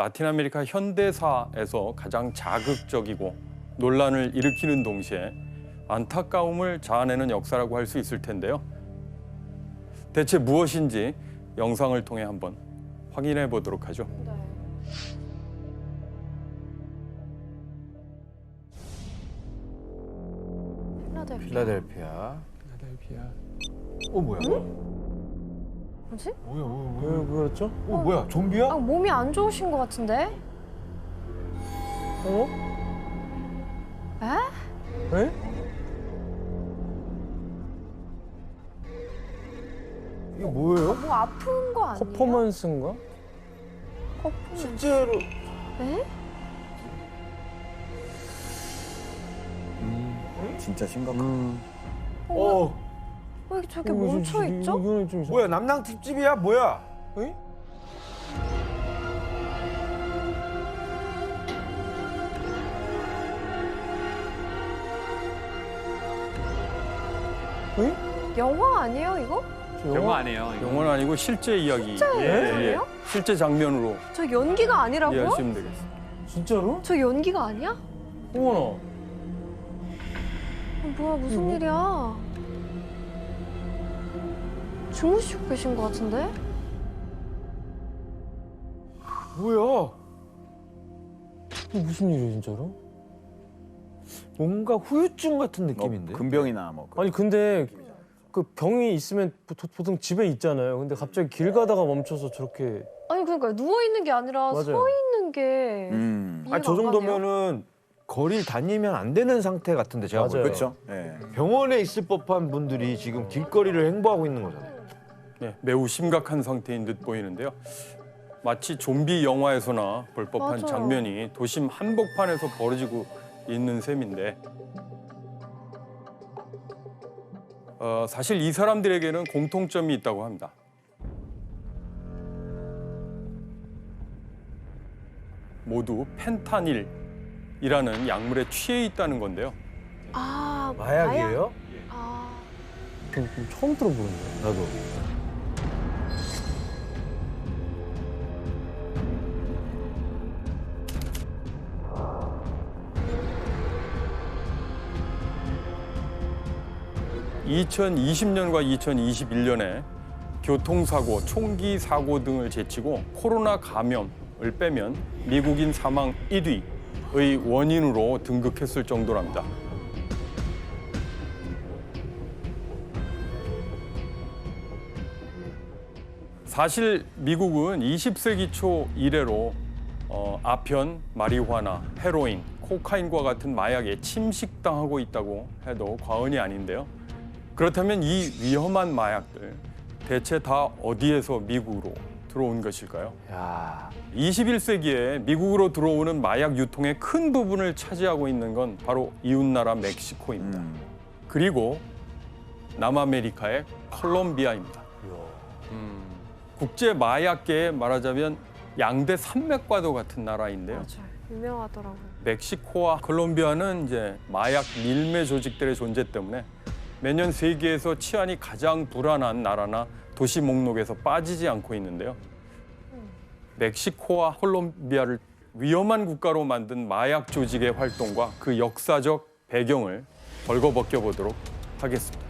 라틴 아메리카 현대사에서 가장 자극적이고 논란을 일으키는 동시에 안타까움을 자아내는 역사라고 할 수 있을 텐데요. 대체 무엇인지 영상을 통해 한번 확인해 보도록 하죠. 네. 필라델피아. 필라델피아. 뭐야? 뭐지? 뭐야? 그렇죠? 뭐야? 좀비야? 아, 몸이 안 좋으신 것 같은데? 어? 에? 에? 이게 뭐예요? 뭐 아픈 거 아니에요? 퍼포먼스인가? 퍼포먼스. 실제로 에? 진짜 심각하다. 왜 저렇게 멈춰 있죠? 이거는 좀 뭐야? 남낭 특집이야? 뭐야? 에? 에? 영화 아니에요 이거? 영화 아니에요. 이거. 영화는 아니고 실제 이야기. 이야기예요? 실제 장면으로 저 연기가 아니라고요? 이해하시면 되겠습니다. 진짜로? 저 연기가 아니야? 어머나. 뭐야 무슨 일이야? 주무시고 계신 것 같은데? 뭐야? 이게 무슨 일이야 진짜로? 뭔가 후유증 같은 느낌인데? 금병이나 뭐. 아니 근데 그 병이 있으면 보통 집에 있잖아요. 근데 갑자기 길 가다가 멈춰서 저렇게 아니 그러니까 누워 있는 게 아니라 맞아요. 서 있는 게 이해가 아니 저 안 가네요. 정도면은 거리를 다니면 안 되는 상태 같은데 제가 맞아요. 볼 때. 그렇죠. 예. 병원에 있을 법한 분들이 지금 길거리를 행보하고 있는 거잖아요. 네, 매우 심각한 상태인 듯 보이는데요. 마치 좀비 영화에서나 볼 법한 맞아요. 장면이 도심 한복판에서 벌어지고 있는 셈인데 사실 이 사람들에게는 공통점이 있다고 합니다. 모두 펜타닐이라는 약물에 취해 있다는 건데요. 아 마약이에요? 아 좀 처음 들어보는데. 나도. (2020년과 2021년에) 교통사고, 총기 사고 등을 제치고 코로나 감염을 빼면 미국인 사망 1위의 원인으로 등극했을 정도랍니다. 사실 미국은 20세기 초 이래로 아편, 마리화나, 헤로인, 코카인과 같은 마약에 침식당하고 있다고 해도 과언이 아닌데요. 그렇다면 이 위험한 마약들 대체 다 어디에서 미국으로 들어온 것일까요? 야. 21세기에 미국으로 들어오는 마약 유통의 큰 부분을 차지하고 있는 건 바로 이웃나라 멕시코입니다. 그리고 남아메리카의 콜롬비아입니다. 국제 마약계에 말하자면 양대 산맥과도 같은 나라인데요. 맞아요 유명하더라고요. 멕시코와 콜롬비아는 이제 마약 밀매 조직들의 존재 때문에 매년 세계에서 치안이 가장 불안한 나라나 도시 목록에서 빠지지 않고 있는데요. 멕시코와 콜롬비아를 위험한 국가로 만든 마약 조직의 활동과 그 역사적 배경을 벌거벗겨 보도록 하겠습니다.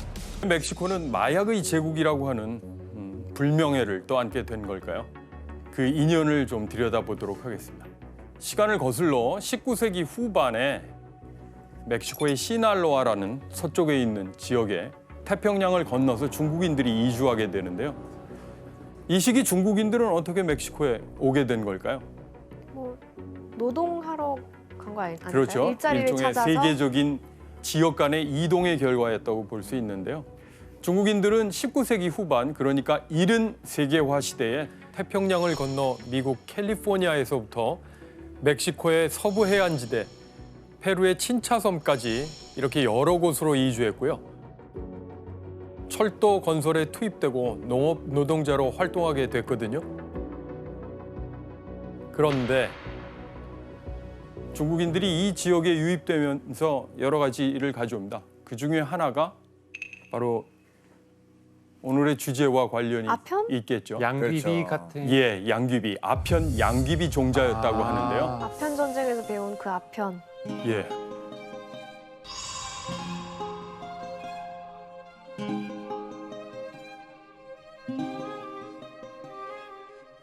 멕시코는 마약의 제국이라고 하는 불명예를 떠안게 된 걸까요? 그 인연을 좀 들여다보도록 하겠습니다. 시간을 거슬러 19세기 후반에 멕시코의 시날로아라는 서쪽에 있는 지역에 태평양을 건너서 중국인들이 이주하게 되는데요. 이 시기 중국인들은 어떻게 멕시코에 오게 된 걸까요? 뭐 노동하러 간 거 아닐까요? 그렇죠. 일자리를 일종의 찾아서 세계적인 지역 간의 이동의 결과였다고 볼 수 있는데요. 중국인들은 19세기 후반, 그러니까 이른 세계화 시대에 태평양을 건너 미국 캘리포니아에서부터 멕시코의 서부 해안지대, 페루의 친차섬까지 이렇게 여러 곳으로 이주했고요. 철도 건설에 투입되고 농업 노동자로 활동하게 됐거든요. 그런데 중국인들이 이 지역에 유입되면서 여러 가지 일을 가져옵니다. 그 중에 하나가 바로 오늘의 주제와 관련이 아편? 있겠죠. 양귀비 그렇죠. 같은. 예, 양귀비. 아편 양귀비 종자였다고 하는데요. 아편 전쟁에서 배운 그 아편. 예.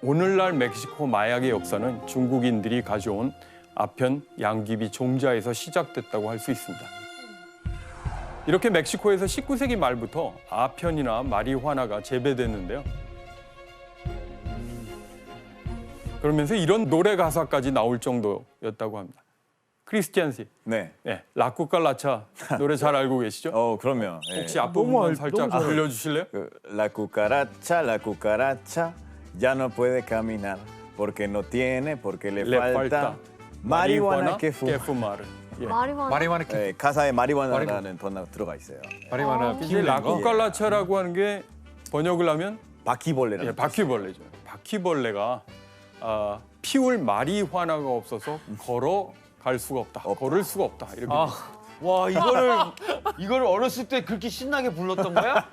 오늘날 멕시코 마약의 역사는 중국인들이 가져온 아편 양귀비 종자에서 시작됐다고 할 수 있습니다. 이렇게 멕시코에서 19세기 말부터 아편이나 마리화나가 재배됐는데요. 그러면서 이런 노래 가사까지 나올 정도였다고 합니다. 크리스티안 씨, 네. 네, 라쿠칼라차 노래 잘 알고 계시죠? 그럼요. 예. 혹시 앞부분만 살짝 너무 잘 들려주실래요? La cucaracha ya no puede caminar porque no tiene, porque le falta marihuana que fuma. fumar. 예. 마리화나. 마리화나 예, 가사에 마리화나라는 단어가 들어가 있어요. 마리화나 이제 피우는 거. 라쿠칼라차라고 하는 게 번역을 하면 바퀴벌레라는 예, 바퀴벌레죠. 바퀴벌레가 피울 마리화나가 없어서 걸어갈 수가 없다. 걸을 수가 없다. 이렇게. 와 이거를 어렸을 때 그렇게 신나게 불렀던 거야?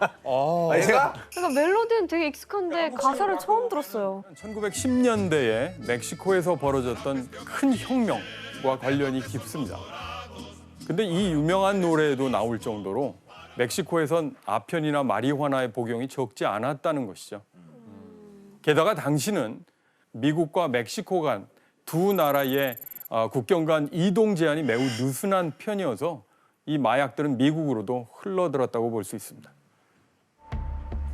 아니, 제가 그러니까 멜로디는 되게 익숙한데 가사를 처음 들었어요. 1910년대에 멕시코에서 벌어졌던 큰 혁명과 관련이 깊습니다. 근데 이 유명한 노래에도 나올 정도로 멕시코에선 아편이나 마리화나의 복용이 적지 않았다는 것이죠. 게다가 당시는 미국과 멕시코 간 두 나라의 국경 간 이동 제한이 매우 느슨한 편이어서 이 마약들은 미국으로도 흘러들었다고 볼 수 있습니다.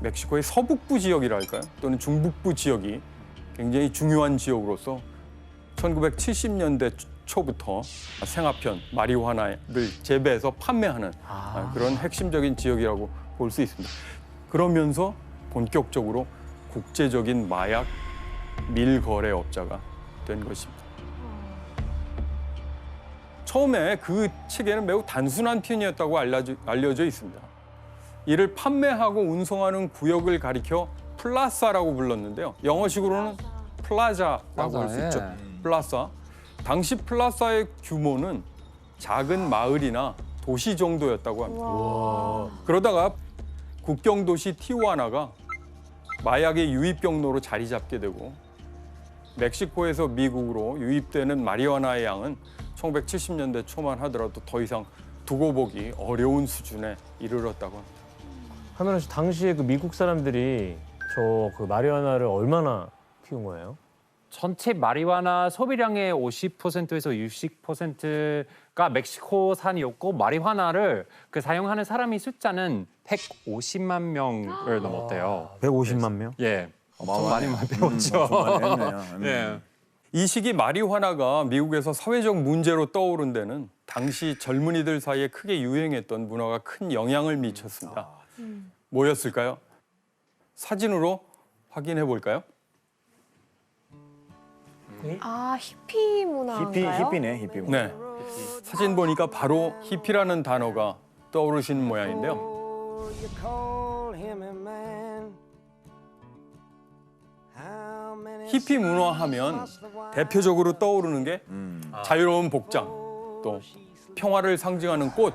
멕시코의 서북부 지역이랄까요? 또는 중북부 지역이 굉장히 중요한 지역으로서 1970년대 초부터 생아편, 마리화나를 재배해서 판매하는 그런 핵심적인 지역이라고 볼 수 있습니다. 그러면서 본격적으로 국제적인 마약 밀거래업자가 된 것입니다. 처음에 그 체계는 매우 단순한 편이었다고 알려져 있습니다. 이를 판매하고 운송하는 구역을 가리켜 플라사라고 불렀는데요. 영어식으로는 플라자라고 할 수 예. 있죠. 플라사. 당시 플라사의 규모는 작은 마을이나 도시 정도였다고 합니다. 와. 그러다가 국경 도시 티후아나가 마약의 유입 경로로 자리 잡게 되고 멕시코에서 미국으로 유입되는 마리화나의 양은 1970년대 초만 하더라도 더 이상 두고 보기 어려운 수준에 이르렀다고 합니다. 하늘아 씨 당시에 그 미국 사람들이 저 그 마리화나를 얼마나 피운 거예요? 전체 마리화나 소비량의 50%에서 60%가 멕시코산이었고 마리화나를 그 사용하는 사람의 숫자는 150만 명을 넘었대요. 150만 명? 예, 엄청 많이 어마어마하네. 배웠죠. 엄청 많이 했네요. 예. 이 시기 마리화나가 미국에서 사회적 문제로 떠오른 데는 당시 젊은이들 사이에 크게 유행했던 문화가 큰 영향을 미쳤습니다. 뭐였을까요? 사진으로 확인해 볼까요? 아 히피 문화인가요? 히피네, 히피. 네. 사진 보니까 바로 히피라는 단어가 떠오르시는 모양인데요. 히피 문화하면 대표적으로 떠오르는 게 자유로운 복장, 또 평화를 상징하는 꽃,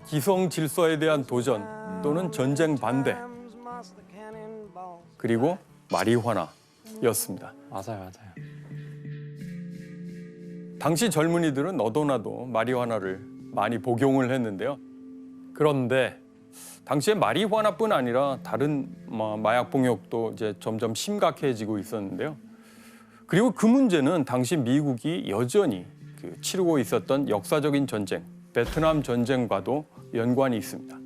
기성 질서에 대한 도전 또는 전쟁 반대, 그리고 마리화나였습니다. 맞아요, 맞아요. 당시 젊은이들은 너도나도 마리화나를 많이 복용을 했는데요. 그런데 당시에 마리화나뿐 아니라 다른 마약 복용도 이제 점점 심각해지고 있었는데요. 그리고 그 문제는 당시 미국이 여전히 치르고 있었던 역사적인 전쟁, 베트남 전쟁과도 연관이 있습니다.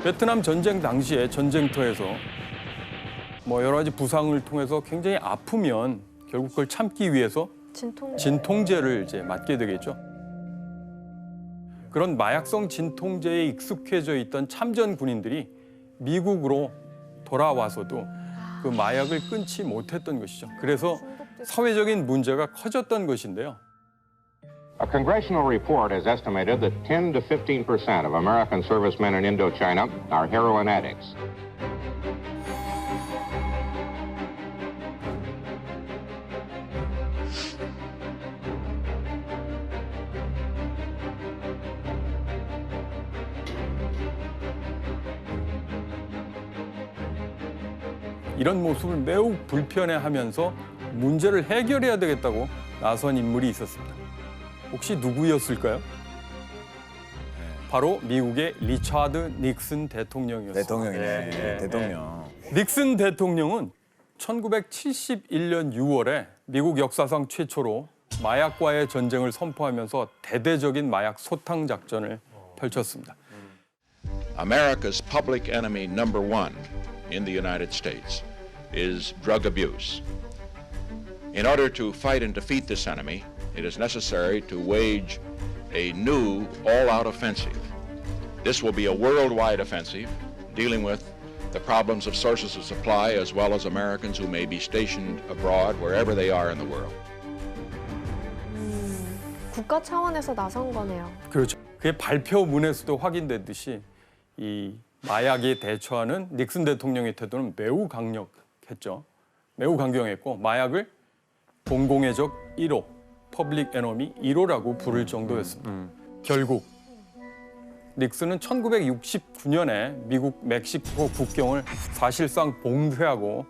베트남 전쟁 당시에 전쟁터에서 여러 가지 부상을 통해서 굉장히 아프면 결국 그걸 참기 위해서 진통제를 이제 맞게 되겠죠. 그런 마약성 진통제에 익숙해져 있던 참전 군인들이 미국으로 돌아와서도 그 마약을 끊지 못했던 것이죠. 그래서 사회적인 문제가 커졌던 것인데요. A congressional report has estimated that 10 to 15% of American servicemen in Indochina are heroin addicts. 이런 모습을 매우 불편해하면서 문제를 해결해야 되겠다고 나선 인물이 있었습니다. 혹시 누구였을까요? 바로 미국의 리차드 닉슨 대통령이었습니다. 대통령이네. 네. 대통령. 닉슨 대통령은 1971년 6월에 미국 역사상 최초로 마약과의 전쟁을 선포하면서 대대적인 마약 소탕 작전을 펼쳤습니다. America's public enemy number one in the United States is drug abuse. In order to fight and defeat this enemy, it is necessary to wage a new all-out offensive. This will be a worldwide offensive dealing with the problems of sources of supply as well as Americans who may be stationed abroad wherever they are in the world. 국가 차원에서 나선 거네요. 그렇죠. 그의 발표문에서도 확인됐듯이 이 마약에 대처하는 닉슨 대통령의 태도는 매우 강력했죠. 매우 강경했고 마약을 공공의 적 1호, 퍼블릭 에너미 1호라고 부를 정도였습니다. 결국 닉슨은 1969년에 미국 멕시코 국경을 사실상 봉쇄하고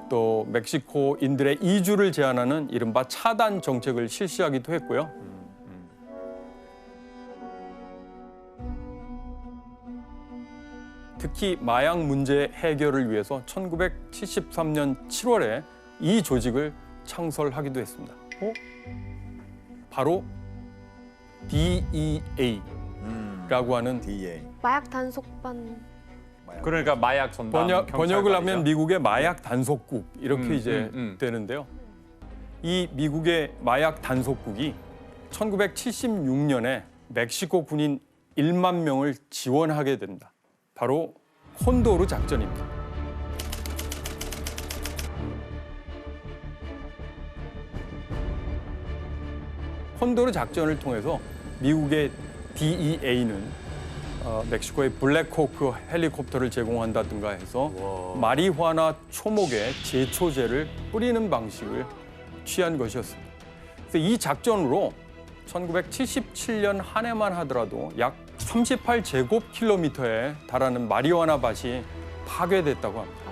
또 멕시코인들의 이주를 제한하는 이른바 차단 정책을 실시하기도 했고요. 특히 마약 문제 해결을 위해서 1973년 7월에 이 조직을 창설하기도 했습니다. 바로 DEA라고 하는 DA. 마약 단속반. 그러니까 마약 전담 번역을 하면 경찰관이죠. 미국의 마약 단속국 이렇게 이제 되는데요. 이 미국의 마약 단속국이 1976년에 멕시코 군인 1만 명을 지원하게 됩니다. 바로 콘도르 작전입니다. 콘도르 작전을 통해서 미국의 DEA는 멕시코의 블랙호크 헬리콥터를 제공한다든가 해서 마리화나 초목에 제초제를 뿌리는 방식을 취한 것이었습니다. 그래서 이 작전으로 1977년 한 해만 하더라도 약 38제곱킬로미터에 달하는 마리화나 밭이 파괴됐다고 합니다.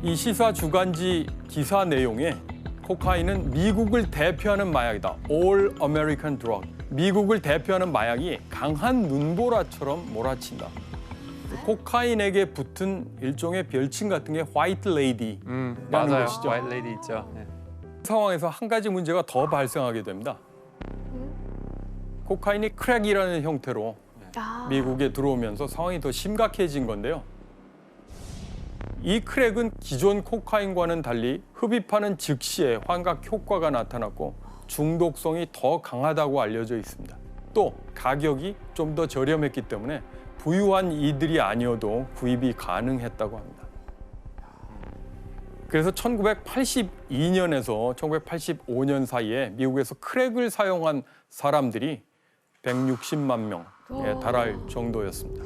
이 시사 주간지 기사 내용에 코카인은 미국을 대표하는 마약이다. All American Drug. 미국을 대표하는 마약이 강한 눈보라처럼 몰아친다. 코카인에게 붙은 일종의 별칭 같은 게 화이트 레이디라는 맞아요. 것이죠. 화이트 레이디 있죠. 네. 상황에서 한 가지 문제가 더 발생하게 됩니다. 코카인이 크랙이라는 형태로 아, 미국에 들어오면서 상황이 더 심각해진 건데요. 이 크랙은 기존 코카인과는 달리 흡입하는 즉시에 환각 효과가 나타났고 중독성이 더 강하다고 알려져 있습니다. 또 가격이 좀 더 저렴했기 때문에 부유한 이들이 아니어도 구입이 가능했다고 합니다. 그래서 1982년에서 1985년 사이에 미국에서 크랙을 사용한 사람들이 160만 명에 달할 정도였습니다.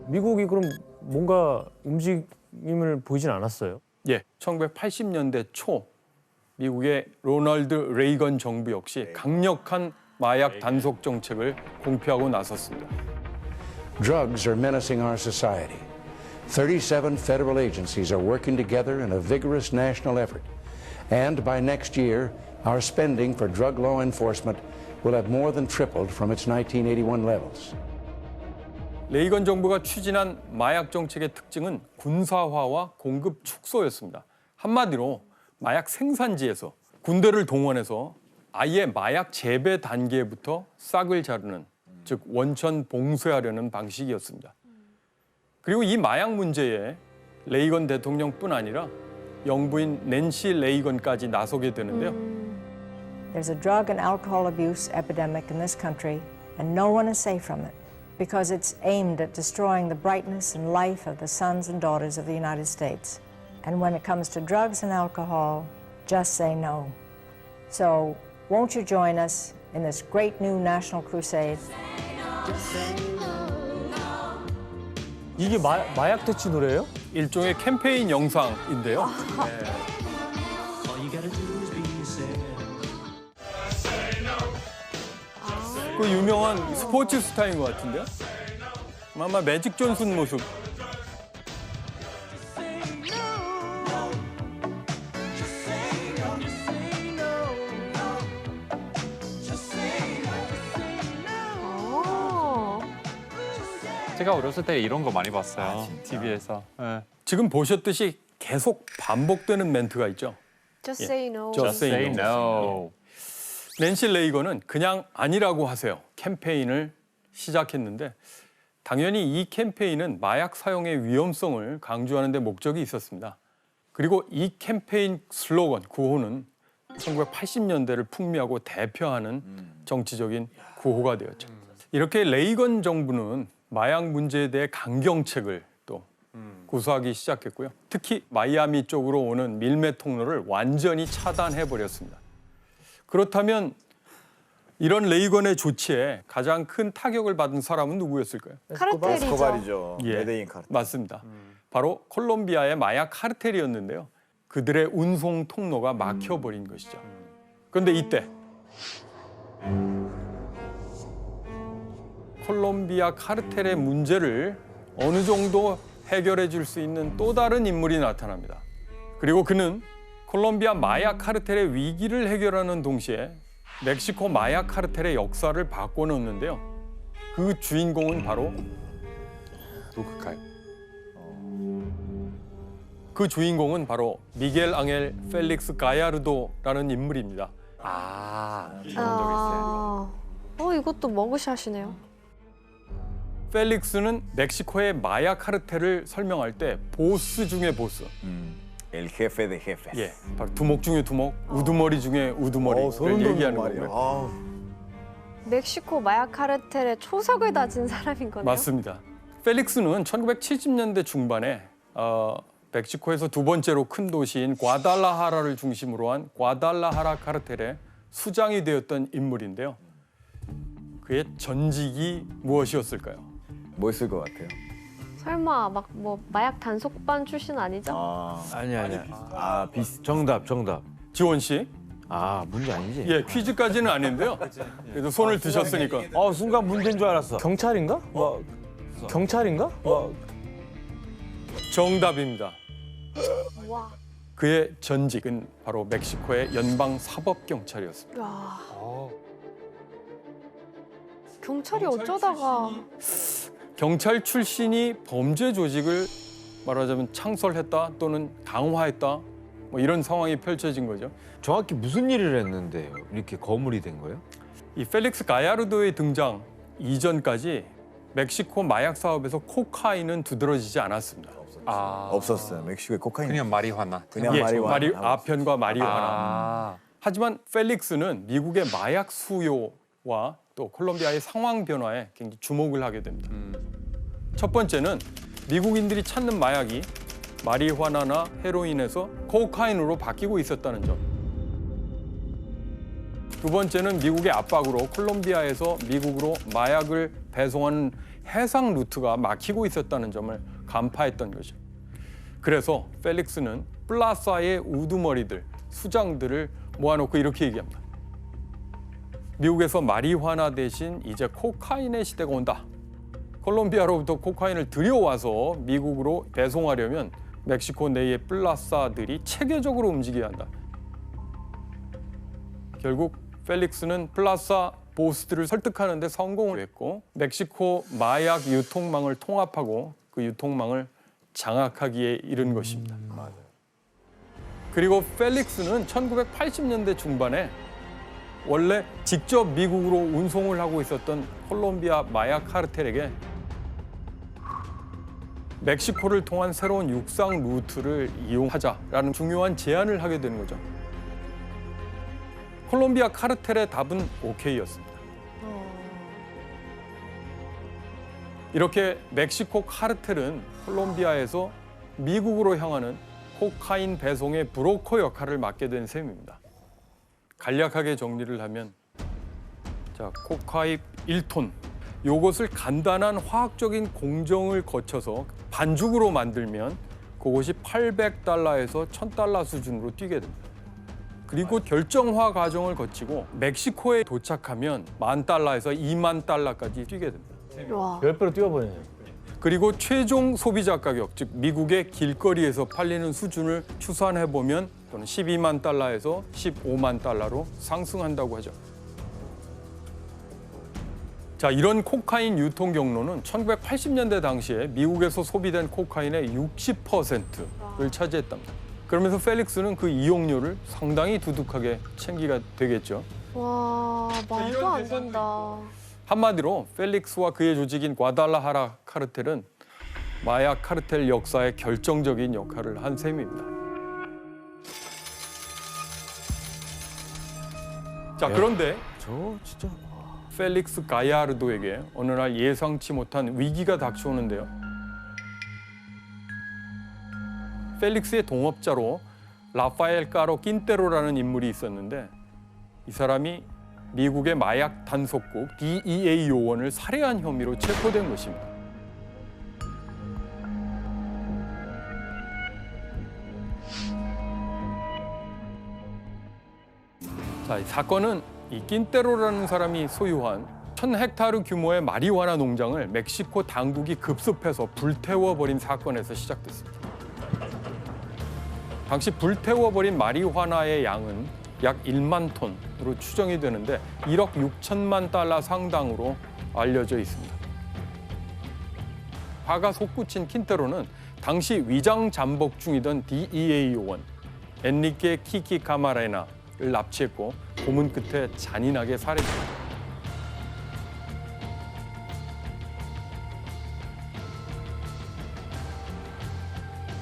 미국이 그럼 뭔가 움직임을 보이진 않았어요? 예, 1980년대 초 미국의 로널드 레이건 정부 역시 강력한 마약 단속 정책을 공표하고 나섰습니다. Drugs are menacing our society. 37 federal agencies are working together in a vigorous national effort. And by next year, our spending for drug law enforcement will have more than tripled from its 1981 levels. 레이건 정부가 추진한 마약 정책의 특징은 군사화와 공급 축소였습니다. 한마디로 마약 생산지에서 군대를 동원해서 아예 마약 재배 단계부터 싹을 자르는, 즉 원천 봉쇄하려는 방식이었습니다. 그리고 이 마약 문제에 레이건 대통령뿐 아니라 영부인 낸시 레이건까지 나서게 되는데요. There's a drug and alcohol abuse epidemic in this country, and no one is safe from it because it's aimed at destroying the brightness and life of the sons and daughters of the United States. And when it comes to drugs and alcohol, just say no. So, won't you join us in this great new national crusade? 이게 마약 퇴치 노래예요? 일종의 캠페인 영상인데요. 그 유명한 스포츠 스타인 것 같은데요. 아마 매직 존슨 모습. 제가 어렸을 때 이런 거 많이 봤어요. TV에서. 예. 지금 보셨듯이 계속 반복되는 멘트가 있죠. Just say no. Just say no. 낸시 레이건은 그냥 아니라고 하세요 캠페인을 시작했는데 당연히 이 캠페인은 마약 사용의 위험성을 강조하는 데 목적이 있었습니다. 그리고 이 캠페인 슬로건 구호는 1980년대를 풍미하고 대표하는 정치적인 구호가 되었죠. 이렇게 레이건 정부는 마약 문제에 대해 강경책을 또 고수하기 시작했고요. 특히 마이애미 쪽으로 오는 밀매 통로를 완전히 차단해버렸습니다. 그렇다면 이런 레이건의 조치에 가장 큰 타격을 받은 사람은 누구였을까요? 카르텔이죠. 에스코바리죠. 예, 메데인 카르텔. 맞습니다. 바로 콜롬비아의 마약 카르텔이었는데요. 그들의 운송 통로가 막혀버린 것이죠. 그런데 이때 콜롬비아 카르텔의 문제를 어느 정도 해결해 줄 수 있는 또 다른 인물이 나타납니다. 그리고 그는 콜롬비아 마약 카르텔의 위기를 해결하는 동시에 멕시코 마약 카르텔의 역사를 바꿔놓는데요. 그 주인공은 바로 누굴까요? 그 주인공은 바로 미겔 앙헬 펠릭스 가야르도라는 인물입니다. 이것도 머그샷이네요. 펠릭스는 멕시코의 마약 카르텔을 설명할 때 보스 중에 보스. El jefe de jefes. 예, 바로 두목 중에 두목, 우두머리 중에 우두머리를 소름 얘기하는 돋는 말이야. 거고요. 멕시코 마약 카르텔의 초석을 다진 사람인 거네요. 맞습니다. 펠릭스는 1970년대 중반에 멕시코에서 두 번째로 큰 도시인 과달라하라를 중심으로 한 과달라하라 카르텔의 수장이 되었던 인물인데요. 그의 전직이 무엇이었을까요? 뭐 있을 것 같아요? 설마 막 뭐 마약 단속반 출신 아니죠? 아니야. 정답. 지원 씨. 문제 아니지? 예, 퀴즈까지는 아닌데요. 그래도 손을 드셨으니까. 순간 문제인 줄 알았어. 경찰인가? 경찰인가? 정답입니다. 와. 그의 전직은 바로 멕시코의 연방 사법경찰이었습니다. 야. 경찰이 어쩌다가 경찰 출신이 범죄 조직을 말하자면 창설했다 또는 강화했다 뭐 이런 상황이 펼쳐진 거죠. 정확히 무슨 일을 했는데 이렇게 거물이 된 거예요? 이 펠릭스 가야르도의 등장 이전까지 멕시코 마약 사업에서 코카인은 두드러지지 않았습니다. 없었어요. 멕시코에 코카인. 그냥 마리화나. 그냥 예, 마리화나. 아편과 마리화나. 하지만 펠릭스는 미국의 마약 수요와 또 콜롬비아의 상황 변화에 굉장히 주목을 하게 됩니다. 첫 번째는 미국인들이 찾는 마약이 마리화나나 헤로인에서 코카인으로 바뀌고 있었다는 점. 두 번째는 미국의 압박으로 콜롬비아에서 미국으로 마약을 배송하는 해상 루트가 막히고 있었다는 점을 간파했던 거죠. 그래서 펠릭스는 플라사의 우두머리들, 수장들을 모아놓고 이렇게 얘기합니다. 미국에서 마리화나 대신 이제 코카인의 시대가 온다. 콜롬비아로부터 코카인을 들여와서 미국으로 배송하려면 멕시코 내의 플라사들이 체계적으로 움직여야 한다. 결국 펠릭스는 플라사 보스들을 설득하는 데 성공을 했고 멕시코 마약 유통망을 통합하고 그 유통망을 장악하기에 이른 것입니다. 그리고 펠릭스는 1980년대 중반에 원래 직접 미국으로 운송을 하고 있었던 콜롬비아 마약 카르텔에게 멕시코를 통한 새로운 육상 루트를 이용하자라는 중요한 제안을 하게 되는 거죠. 콜롬비아 카르텔의 답은 오케이였습니다. 이렇게 멕시코 카르텔은 콜롬비아에서 미국으로 향하는 코카인 배송의 브로커 역할을 맡게 된 셈입니다. 간략하게 정리를 하면 자, 코카인 1톤 요것을 간단한 화학적인 공정을 거쳐서 반죽으로 만들면 그것이 800달러에서 1000달러 수준으로 뛰게 됩니다. 그리고 결정화 과정을 거치고 멕시코에 도착하면 10,000달러에서 20,000달러까지 뛰게 됩니다. 와. 10배로 뛰어버리네요. 그리고 최종 소비자 가격, 즉 미국의 길거리에서 팔리는 수준을 추산해보면 또는 12,000달러에서 150,000달러로 상승한다고 하죠. 자, 이런 코카인 유통 경로는 1980년대 당시에 미국에서 소비된 코카인의 60%를 차지했답니다. 그러면서 펠릭스는 그 이용료를 상당히 두둑하게 챙기게 되겠죠. 와, 말도 안 된다. 한마디로 펠릭스와 그의 조직인 과달라하라 카르텔은 마약 카르텔 역사의 결정적인 역할을 한 셈입니다. 자, 그런데 저 진짜 펠릭스 가야르도에게 어느 날 예상치 못한 위기가 닥쳐오는데요. 펠릭스의 동업자로 라파엘 까로 낀테로라는 인물이 있었는데 이 사람이 미국의 마약 단속국 DEA 요원을 살해한 혐의로 체포된 것입니다. 자, 이 사건은 이 낀테로라는 사람이 소유한 1,000헥타르 규모의 마리화나 농장을 멕시코 당국이 급습해서 불태워버린 사건에서 시작됐습니다. 당시 불태워버린 마리화나의 양은 약 1만 톤으로 추정이 되는데 1억 6천만 달러 상당으로 알려져 있습니다. 화가 솟구친 킨테로는 당시 위장 잠복 중이던 DEA 요원 엔리케 키키 카마레나를 납치했고 고문 끝에 잔인하게 살해했습니다.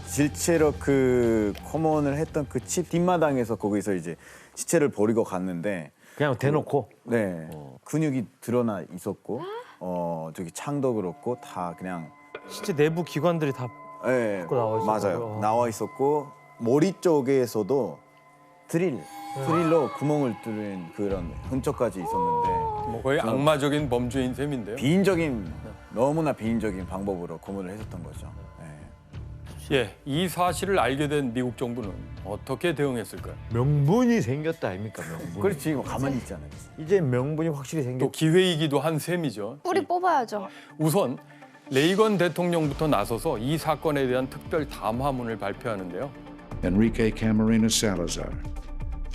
실제로 그 코몬을 했던 그 집 뒷마당에서 거기서 이제 시체를 버리고 갔는데 그냥 대놓고 네 근육이 드러나 있었고 저기 창도 그렇고 다 그냥 실제 내부 기관들이 다 네, 나와 있었고요. 맞아요. 나와 있었고 머리 쪽에서도 드릴로 구멍을 뚫은 그런 흔적까지 있었는데 뭐 거의 악마적인 범죄인 셈인데요. 너무나 비인적인 방법으로 고문을 했었던 거죠. 예, 이 사실을 알게 된 미국 정부는 어떻게 대응했을까요? 명분이 생겼다 아닙니까? 명분. 그렇지, 뭐 가만히 있지 않아요. 이제 명분이 확실히 또 생겼. 기회이기도 한 셈이죠. 뿌리 뽑아야죠. 우선 레이건 대통령부터 나서서 이 사건에 대한 특별 담화문을 발표하는데요. Enrique Camarena Salazar,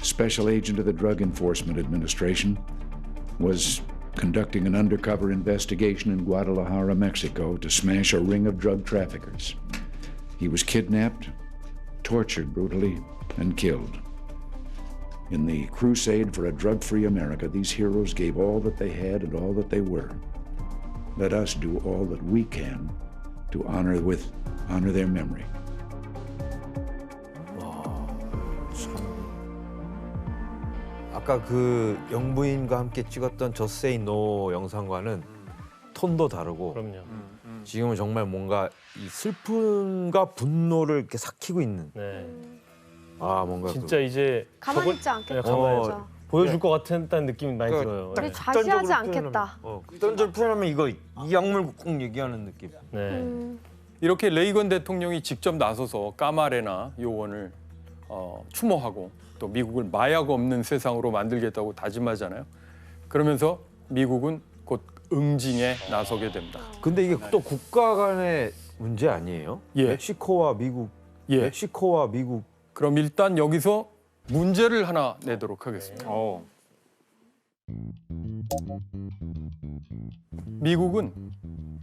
Special Agent of the Drug Enforcement Administration, was conducting an undercover investigation in Guadalajara, Mexico to smash a ring of drug traffickers. He was kidnapped, tortured brutally, and killed. In the crusade for a drug-free America, these heroes gave all that they had and all that they were. Let us do all that we can to honor their memory. 아까 그 영부인과 함께 찍었던 Just Say No 영상과는 톤도 다르고 그럼요. 지금은 정말 뭔가 이 슬픔과 분노를 이렇게 삭히고 있는 네. 뭔가 진짜 이제 가만히 있지 않겠다. 네, 가만히 진짜. 보여줄 것 같다는 느낌이 많이 들어요. 우리 좌시하지 않겠다. 극단적으로 표현하면 이거 이 약물 꼭 얘기하는 느낌. 네. 이렇게 레이건 대통령이 직접 나서서 까마레나 요원을 추모하고 또 미국을 마약 없는 세상으로 만들겠다고 다짐하잖아요. 그러면서 미국은 곧 응징에 나서게 됩니다. 근데 이게 또 국가 간의 문제 아니에요? 예. 멕시코와 미국. 예. 멕시코와 미국. 그럼 일단 여기서 문제를 하나 내도록 하겠습니다. 미국은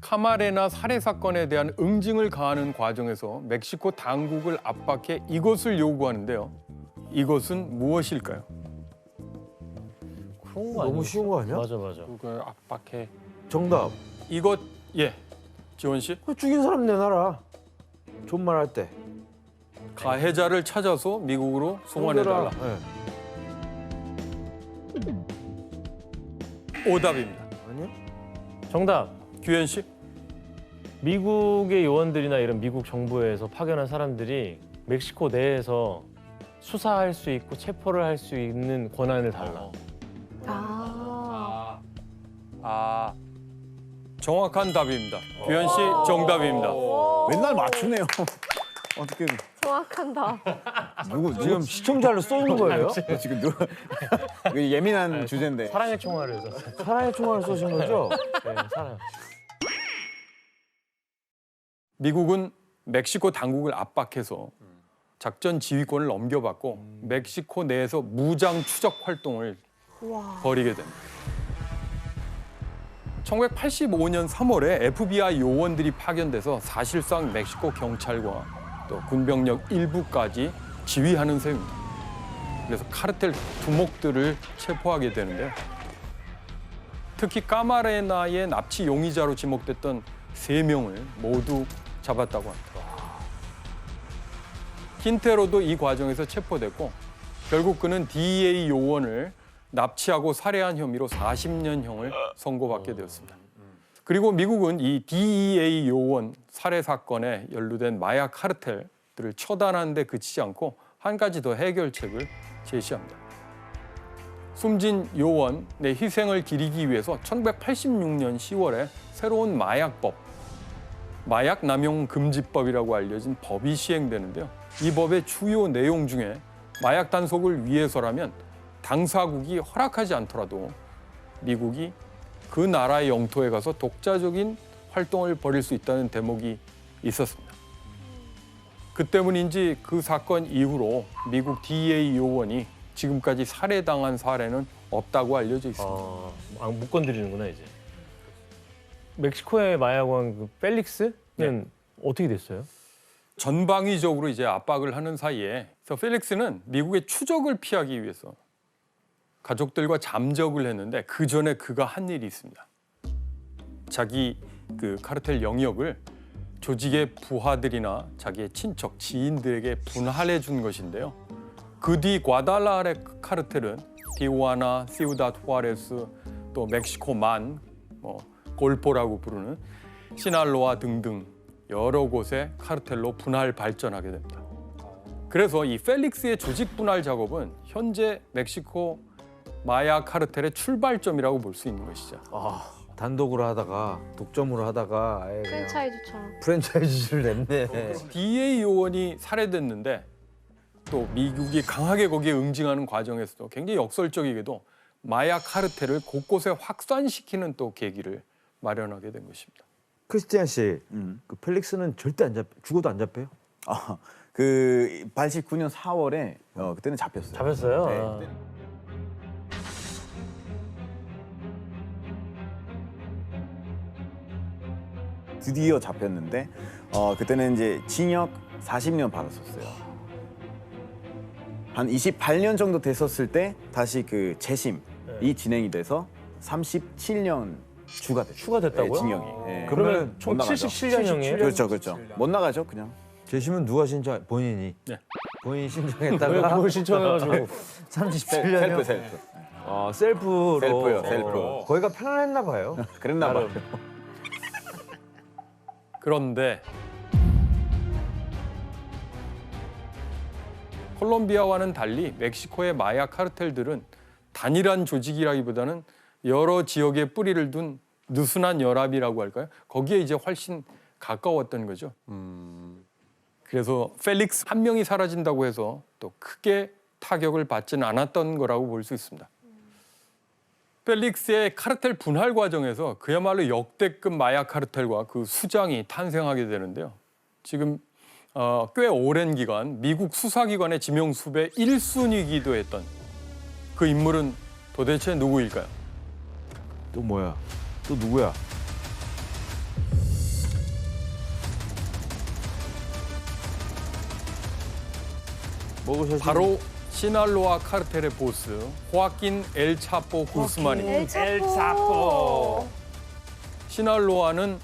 카마레나 살해 사건에 대한 응징을 가하는 과정에서 멕시코 당국을 압박해 이것을 요구하는데요. 이것은 무엇일까요? 그런 거 너무 아니에요? 쉬운 거 아니야? 맞아, 맞아. 그걸 압박해. 정답. 이것 지원 씨 죽인 사람 내놔라. 존말할 때. 가해자를 찾아서 미국으로 송환해달라. 네. 오답입니다. 아니요? 정답. 규현 씨? 미국의 요원들이나 이런 미국 정부에서 파견한 사람들이 멕시코 내에서 수사할 수 있고 체포를 할 수 있는 권한을 달라. 정확한 답입니다. 규현 씨 정답입니다. 맨날 맞추네요. 어떻게 정확한다. 누구 지금 시청자를 쏘는 거예요? 지금 누가 이거 예민한 주제인데. 사랑의 총알을 썼어요. 사랑의 총알을 쏘신 거죠? 네, 사랑. 미국은 멕시코 당국을 압박해서 작전 지휘권을 넘겨받고 멕시코 내에서 무장 추적 활동을 벌이게 됩니다. 1985년 3월에 FBI 요원들이 파견돼서 사실상 멕시코 경찰과 또 군병력 일부까지 지휘하는 셈입니다. 그래서 카르텔 두목들을 체포하게 되는데요. 특히 까마레나의 납치 용의자로 지목됐던 3명을 모두 잡았다고 합니다. 킨테로도 이 과정에서 체포됐고 결국 그는 DEA 요원을 납치하고 살해한 혐의로 40년형을 선고받게 되었습니다. 그리고 미국은 이 DEA 요원 살해 사건에 연루된 마약 카르텔들을 처단하는 데 그치지 않고 한 가지 더 해결책을 제시합니다. 숨진 요원의 희생을 기리기 위해서 1986년 10월에 새로운 마약법, 마약 남용 금지법이라고 알려진 법이 시행되는데요. 이 법의 주요 내용 중에 마약 단속을 위해서라면 당사국이 허락하지 않더라도 미국이 그 나라의 영토에 가서 독자적인 활동을 벌일 수 있다는 대목이 있었습니다. 그 때문인지 그 사건 이후로 미국 DEA 요원이 지금까지 살해당한 사례는 없다고 알려져 있습니다. 못 건드리는구나 이제. 멕시코의 마약왕 그 펠릭스는 어떻게 됐어요? 전방위적으로 이제 압박을 하는 사이에 그래서 펠릭스는 미국의 추적을 피하기 위해서 가족들과 잠적을 했는데 그 전에 그가 한 일이 있습니다. 자기 그 카르텔 영역을 조직의 부하들이나 자기의 친척, 지인들에게 분할해 준 것인데요. 그 뒤 과달라레 카르텔은 티후아나, 시우다드 후아레스, 또 멕시코만, 골포라고 부르는 시날로아 등등 여러 곳의 카르텔로 분할 발전하게 됩니다. 그래서 이 펠릭스의 조직 분할 작업은 현재 멕시코 마약 카르텔의 출발점이라고 볼 수 있는 것이죠. 단독으로 하다가 독점으로 하다가 아예 그냥 프랜차이즈처럼. 프랜차이즈를 냈네. DEA 요원이 살해됐는데 또 미국이 강하게 거기에 응징하는 과정에서도 굉장히 역설적이게도 마약 카르텔을 곳곳에 확산시키는 또 계기를 마련하게 된 것입니다. 크리스티안 씨, 그 펠릭스는 절대 안 죽어도 안 잡혀요? 그 89년 4월에 그때는 잡혔어요. 잡혔어요? 네. 드디어 잡혔는데 그때는 이제 징역 40년 받았었어요. 한 28년 정도 됐었을 때 다시 그 재심이 진행이 돼서 37년 추가됐어요. 추가됐다고요? 네, 징역이. 네. 그러면 총 못 나가죠. 77년형이에요? 그렇죠. 못 나가죠, 그냥. 재심은 누가 신청? 본인이. 네. 본인이 왜 신청했다가 그걸 신청해가지고 37년이요? 셀프. 셀프로. 셀프요, 셀프. 거기가 편안했나 봐요. 그랬나 봐요. 그런데 콜롬비아와는 달리 멕시코의 마약 카르텔들은 단일한 조직이라기보다는 여러 지역에 뿌리를 둔 느슨한 연합이라고 할까요? 거기에 이제 훨씬 가까웠던 거죠. 그래서 펠릭스 한 명이 사라진다고 해서 또 크게 타격을 받지는 않았던 거라고 볼 수 있습니다. 펠릭스의 카르텔 분할 과정에서 그야말로 역대급 마약 카르텔과 그 수장이 탄생하게 되는데요. 지금 꽤 오랜 기간 미국 수사기관의 지명수배 1순위이기도 했던 그 인물은 도대체 누구일까요? 또 뭐야? 또 누구야? 바로 시날로아 카르텔의 보스 호아킨 엘 차포 구스만입니다. 엘 차포. 시날로아는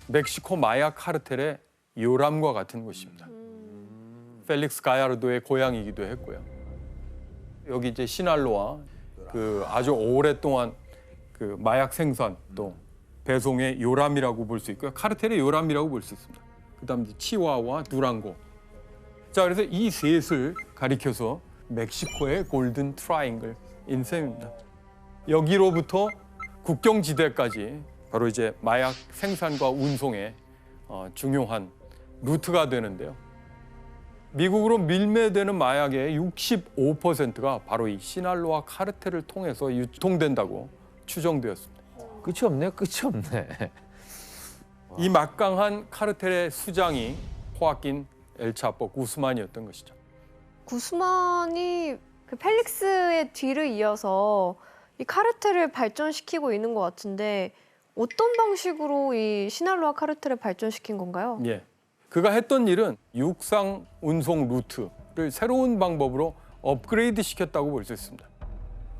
멕시코 마약 카르텔의 요람과 같은 곳입니다. 펠릭스 가야르도의 고향이기도 했고요. 여기 이제 시날로아 그 아주 오랫동안 그 마약 생산 또 배송의 요람이라고 볼 수 있고요. 카르텔의 요람이라고 볼 수 있습니다. 그다음 치와와 두랑고. 자, 그래서 이 셋을 가리켜서 멕시코의 골든 트라이앵글인 셈입니다. 여기로부터 국경지대까지 바로 이제 마약 생산과 운송의 중요한 루트가 되는데요. 미국으로 밀매되는 마약의 65%가 바로 이 시날로아 카르텔을 통해서 유통된다고 추정되었습니다. 끝이 없네, 끝이 없네. 이 막강한 카르텔의 수장이 호아킨 엘차포 구스만이었던 것이죠. 구스만이 그 펠릭스의 뒤를 이어서 이 카르텔을 발전시키고 있는 것 같은데 어떤 방식으로 이 시날로아 카르텔을 발전시킨 건가요? 예, 그가 했던 일은 육상 운송 루트를 새로운 방법으로 업그레이드 시켰다고 볼 수 있습니다.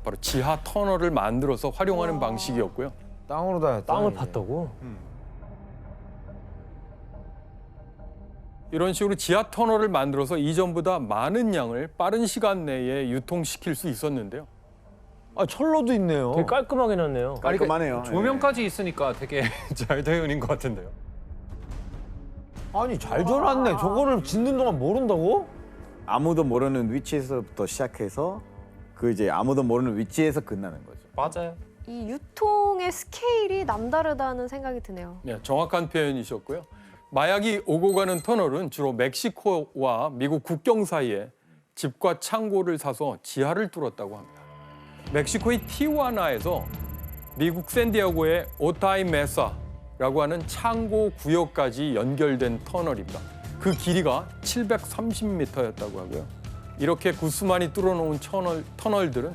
바로 지하 터널을 만들어서 활용하는 방식이었고요. 땅으로 다녔다. 땅을 팠다고? 이런 식으로 지하 터널을 만들어서 이전보다 많은 양을 빠른 시간 내에 유통시킬 수 있었는데요. 아, 철로도 있네요. 되게 깔끔하게 놨네요. 깔끔하네요. 조명까지 있으니까 되게 잘 되어있는 것 같은데요. 아니, 잘 줘놨네. 저거를 짓는 동안 모른다고? 아무도 모르는 위치에서부터 시작해서 그 이제 아무도 모르는 위치에서 끝나는 거죠. 맞아요. 이 유통의 스케일이 남다르다는 생각이 드네요. 네, 정확한 표현이셨고요. 마약이 오고 가는 터널은 주로 멕시코와 미국 국경 사이에 집과 창고를 사서 지하를 뚫었다고 합니다. 멕시코의 티후아나에서 미국 샌디에고의 오타이 메사라고 하는 창고 구역까지 연결된 터널입니다. 그 길이가 730m였다고 하고요. 이렇게 구스만이 뚫어놓은 터널들은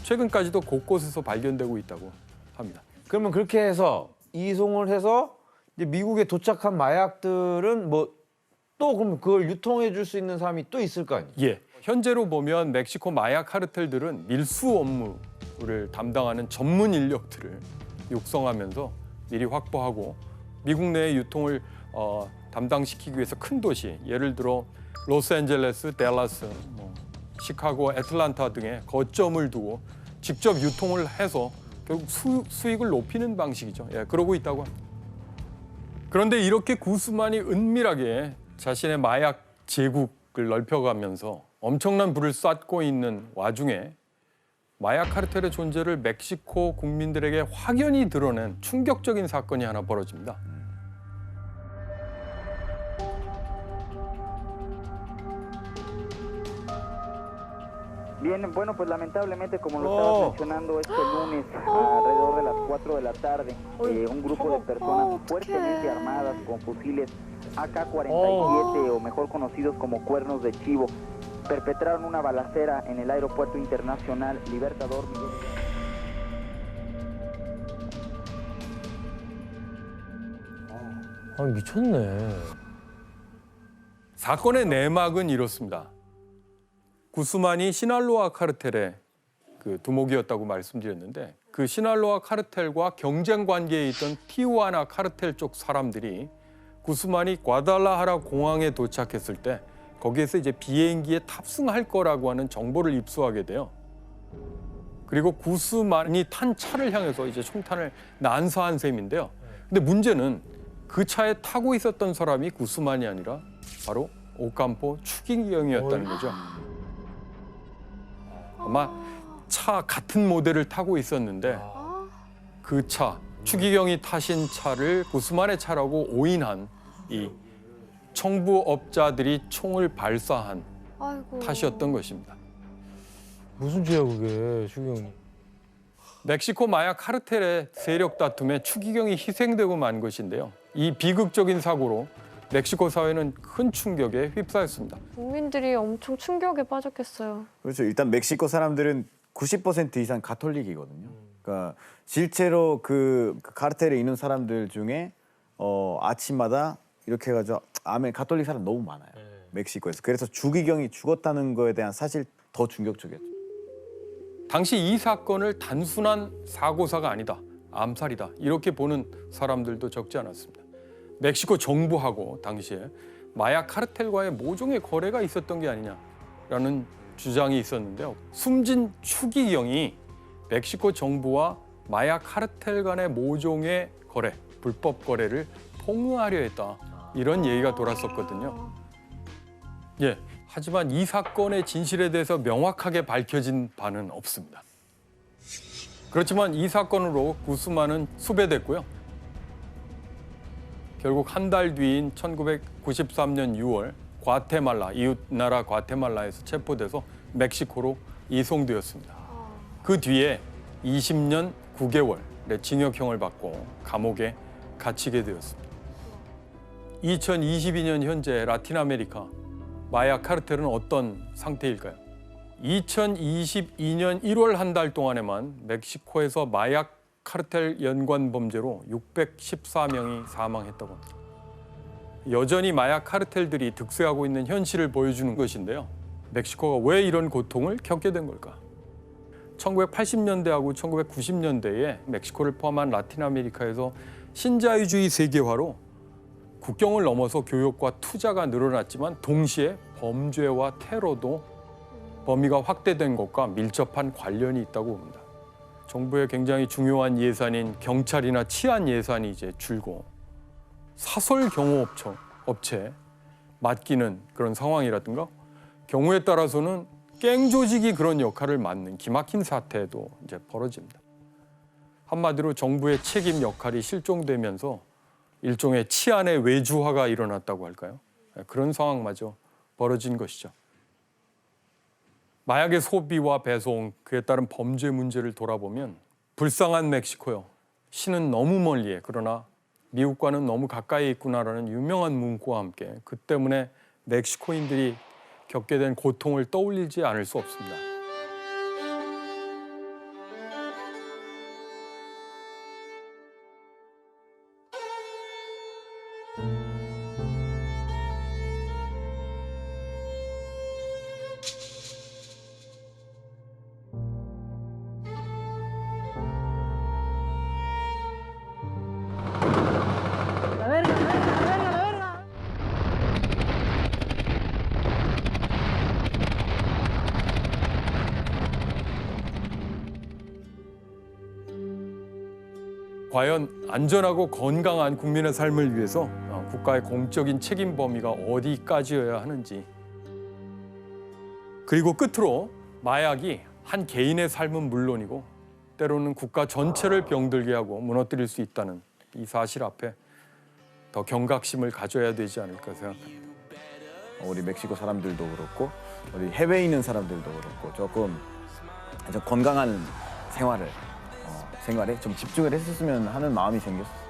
최근까지도 곳곳에서 발견되고 있다고 합니다. 그러면 그렇게 해서 이송을 해서 이제 미국에 도착한 마약들은 뭐 또 그럼 그걸 유통해 줄 수 있는 사람이 또 있을 거 아니에요? 예, 현재로 보면 멕시코 마약 카르텔들은 밀수 업무를 담당하는 전문 인력들을 육성하면서 미리 확보하고 미국 내의 유통을 담당시키기 위해서 큰 도시, 예를 들어 로스앤젤레스, 댈러스, 시카고, 애틀란타 등의 거점을 두고 직접 유통을 해서 결국 수익을 높이는 방식이죠. 예, 그러고 있다고 합니다. 그런데 이렇게 구스만이 은밀하게 자신의 마약 제국을 넓혀가면서 엄청난 부를 쌓고 있는 와중에 마약 카르텔의 존재를 멕시코 국민들에게 확연히 드러낸 충격적인 사건이 하나 벌어집니다. Bien, bueno, pues lamentablemente, como lo estabas mencionando, este lunes, alrededor de las 4 de la tarde, un grupo de personas fuertemente armadas con fusiles AK-47, o mejor conocidos como cuernos de chivo, perpetraron una balacera en el aeropuerto internacional Libertador Miguel. 아, 미쳤네. 사건의 내막은 이렇습니다. 구스만이 시날로아 카르텔의 그 두목이었다고 말씀드렸는데 그 시날로아 카르텔과 경쟁 관계에 있던 티후아나 카르텔 쪽 사람들이 구스만이 과달라하라 공항에 도착했을 때 거기에서 이제 비행기에 탑승할 거라고 하는 정보를 입수하게 돼요. 그리고 구스만이 탄 차를 향해서 이제 총탄을 난사한 셈인데요. 근데 문제는 그 차에 타고 있었던 사람이 구스만이 아니라 바로 오캄포 추기경이었다는 거죠. 아마 차 같은 모델을 타고 있었는데 그 차, 추기경이 타신 차를 구스만의 차라고 오인한 이 청부업자들이 총을 발사한 아이고. 탓이었던 것입니다. 무슨 죄야 그게, 추기경이. 멕시코 마약 카르텔의 세력 다툼에 추기경이 희생되고 만 것인데요. 이 비극적인 사고로 멕시코 사회는 큰 충격에 휩싸였습니다. 국민들이 엄청 충격에 빠졌겠어요. 그렇죠. 일단 멕시코 사람들은 90% 이상 가톨릭이거든요. 그러니까 실제로 그 카르텔에 있는 사람들 중에 아침마다 이렇게 해가지고 아멘 가톨릭 사람 너무 많아요. 멕시코에서. 그래서 추기경이 죽었다는 거에 대한 사실 더 충격적이었죠. 당시 이 사건을 단순한 사고사가 아니다, 암살이다 이렇게 보는 사람들도 적지 않았습니다. 멕시코 정부하고 당시에 마약 카르텔과의 모종의 거래가 있었던 게 아니냐라는 주장이 있었는데요. 숨진 추기경이 멕시코 정부와 마약 카르텔 간의 모종의 거래, 불법 거래를 폭로하려 했다. 이런 얘기가 돌았었거든요. 예, 하지만 이 사건의 진실에 대해서 명확하게 밝혀진 바는 없습니다. 그렇지만 이 사건으로 구스만은 수배됐고요. 결국 한 달 뒤인 1993년 6월 과테말라, 이웃나라 과테말라에서 체포돼서 멕시코로 이송되었습니다. 그 뒤에 20년 9개월의 징역형을 받고 감옥에 갇히게 되었습니다. 2022년 현재 라틴 아메리카 마약 카르텔은 어떤 상태일까요? 2022년 1월 한 달 동안에만 멕시코에서 마약 카르텔 연관 범죄로 614명이 사망했다고 합니다. 여전히 마약 카르텔들이 득세하고 있는 현실을 보여주는 것인데요. 멕시코가 왜 이런 고통을 겪게 된 걸까? 1980년대하고 1990년대에 멕시코를 포함한 라틴 아메리카에서 신자유주의 세계화로 국경을 넘어서 교육과 투자가 늘어났지만 동시에 범죄와 테러도 범위가 확대된 것과 밀접한 관련이 있다고 봅니다. 정부의 굉장히 중요한 예산인 경찰이나 치안 예산이 이제 줄고 사설 경호업체 맡기는 그런 상황이라든가 경우에 따라서는 갱 조직이 그런 역할을 맡는 기막힌 사태도 이제 벌어집니다. 한마디로 정부의 책임 역할이 실종되면서 일종의 치안의 외주화가 일어났다고 할까요? 그런 상황마저 벌어진 것이죠. 마약의 소비와 배송, 그에 따른 범죄 문제를 돌아보면 불쌍한 멕시코요. 신은 너무 멀리에 그러나 미국과는 너무 가까이 있구나라는 유명한 문구와 함께 그 때문에 멕시코인들이 겪게 된 고통을 떠올리지 않을 수 없습니다. 과연 안전하고 건강한 국민의 삶을 위해서 국가의 공적인 책임 범위가 어디까지여야 하는지, 그리고 끝으로 마약이 한 개인의 삶은 물론이고 때로는 국가 전체를 병들게 하고 무너뜨릴 수 있다는 이 사실 앞에 더 경각심을 가져야 되지 않을까 생각합니다. 우리 멕시코 사람들도 그렇고 우리 해외에 있는 사람들도 그렇고 조금 건강한 생활에 좀 집중을 했었으면 하는 마음이 생겼어요.